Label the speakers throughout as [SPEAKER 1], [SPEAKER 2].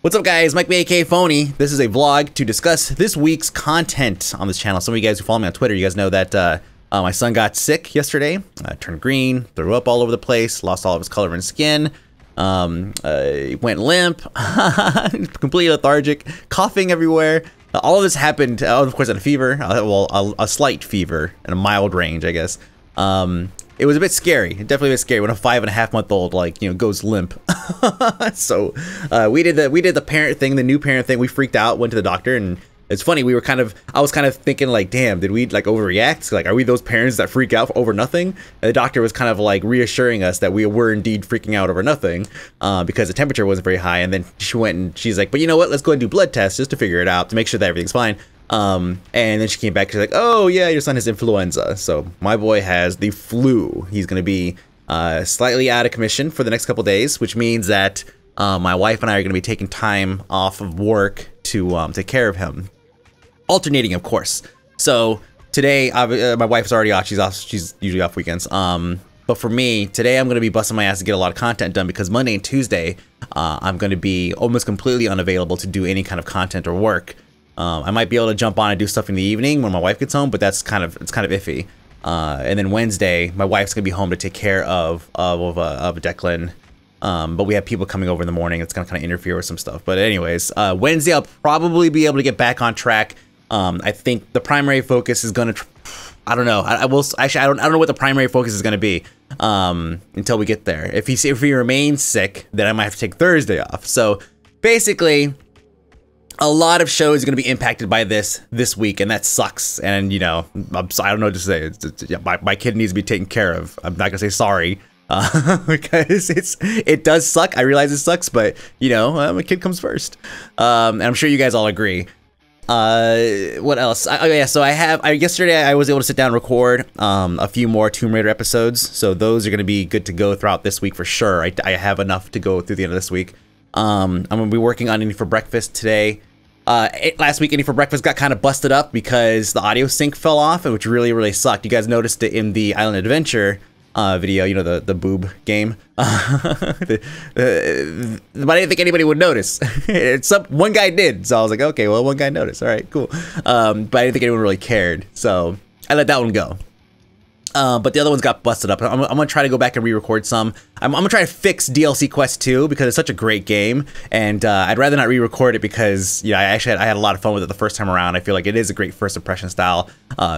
[SPEAKER 1] What's up, guys? Mike aka Phony. This is a vlog to discuss this week's content on this channel. Some of you guys who follow me on Twitter, you guys know that my son got sick yesterday, turned green, threw up all over the place, lost all of his color and skin, went limp, completely lethargic, coughing everywhere. All of this happened, of course, at a fever, a slight fever in a mild range, I guess. It was a bit scary, definitely a bit scary when a 5.5-month-old, like, goes limp. So we did the parent thing, the new parent thing. We freaked out, went to the doctor, and it's funny. I was kind of thinking, like, damn, did we like overreact? Like, are we those parents that freak out over nothing? And the doctor was kind of like reassuring us that we were indeed freaking out over nothing, because the temperature wasn't very high. And then she went and she's like, but you know what? Let's go and do blood tests just to figure it out, to make sure that everything's fine. And then she came back, she's like, oh yeah, your son has influenza. So my boy has the flu. He's going to be slightly out of commission for the next couple days, which means that my wife and I are going to be taking time off of work to take care of him. Alternating, of course. So today, my wife's already off. She's off. She's usually off weekends. But for me, today I'm going to be busting my ass to get a lot of content done, because Monday and Tuesday, I'm going to be almost completely unavailable to do any kind of content or work. I might be able to jump on and do stuff in the evening when my wife gets home, but it's kind of iffy. And then Wednesday, my wife's gonna be home to take care of Declan. But we have people coming over in the morning. It's gonna kind of interfere with some stuff. But anyways, Wednesday I'll probably be able to get back on track. I think the primary focus is gonna. I don't know. I will actually. I don't know what the primary focus is gonna be until we get there. If he remains sick, then I might have to take Thursday off. So basically, a lot of shows are going to be impacted by this week, and that sucks. And I don't know what to say. My kid needs to be taken care of. I'm not gonna say sorry, because it does suck. I realize it sucks, but my kid comes first. And I'm sure you guys all agree. What else? So yesterday I was able to sit down and record a few more Tomb Raider episodes. So those are going to be good to go throughout this week for sure. I have enough to go through the end of this week. I'm going to be working on Eating for Breakfast today. Last week, Eating for Breakfast got kind of busted up because the audio sync fell off, which really sucked. You guys noticed it in the Island Adventure video, the boob game. But I didn't think anybody would notice. One guy did, so I was like, okay, well, one guy noticed. All right, cool. But I didn't think anyone really cared, so I let that one go. But the other ones got busted up. I'm gonna try to go back and re-record some. I'm gonna try to fix DLC Quest 2 because it's such a great game, and I'd rather not re-record it because I had a lot of fun with it the first time around. I feel like it is a great first impression style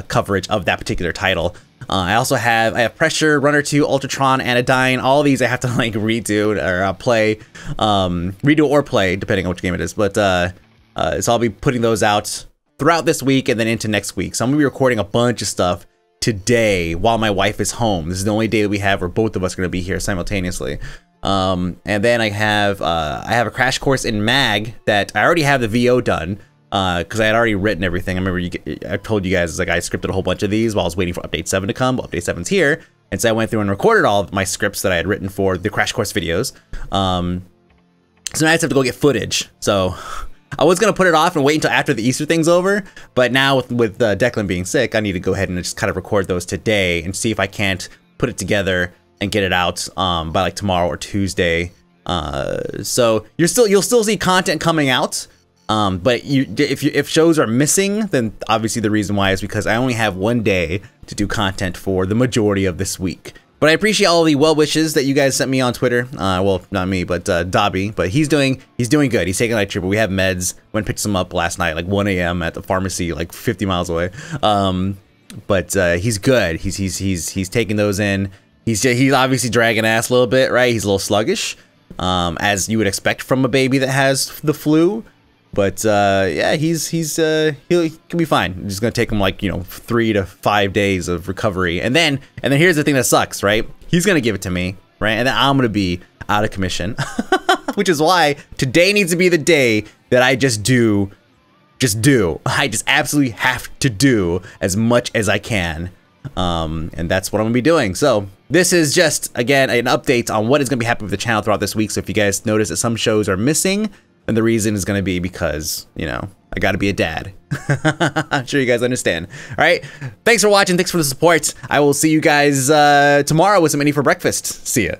[SPEAKER 1] coverage of that particular title. I have Pressure, Runner 2, Ultratron, Anodyne. All these I have to like redo or play, redo or play depending on which game it is. But so I'll be putting those out throughout this week and then into next week. So I'm gonna be recording a bunch of stuff today while my wife is home. This is the only day that we have where both of us are going to be here simultaneously. And then I have a crash course in Mag that I already have the VO done because I had already written everything. I remember I told you guys, like, I scripted a whole bunch of these while I was waiting for Update 7 to come. Well, Update 7's here, and so I went through and recorded all of my scripts that I had written for the crash course videos. So now I just have to go get footage. So I was gonna put it off and wait until after the Easter thing's over, but now with Declan being sick, I need to go ahead and just kind of record those today and see if I can't put it together and get it out by like tomorrow or Tuesday. So you'll still see content coming out, but if shows are missing, then obviously the reason why is because I only have one day to do content for the majority of this week. But I appreciate all the well wishes that you guys sent me on Twitter. Well, not me, but Dobby. But he's doing good. He's taking a night trip. We have meds. Went and picked some up last night, like 1 a.m. at the pharmacy, like 50 miles away. But he's good. He's taking those in. He's obviously dragging ass a little bit, right? He's a little sluggish, as you would expect from a baby that has the flu. But yeah, he'll be fine. It's just gonna take him like 3 to 5 days of recovery, and then here's the thing that sucks, right? He's gonna give it to me, right? And then I'm gonna be out of commission, which is why today needs to be the day that I just do. I just absolutely have to do as much as I can, and that's what I'm gonna be doing. So this is just again an update on what is gonna be happening with the channel throughout this week. So if you guys notice that some shows are missing, and the reason is going to be because, I got to be a dad. I'm sure you guys understand. All right. Thanks for watching. Thanks for the support. I will see you guys tomorrow with some Eating for Breakfast. See ya.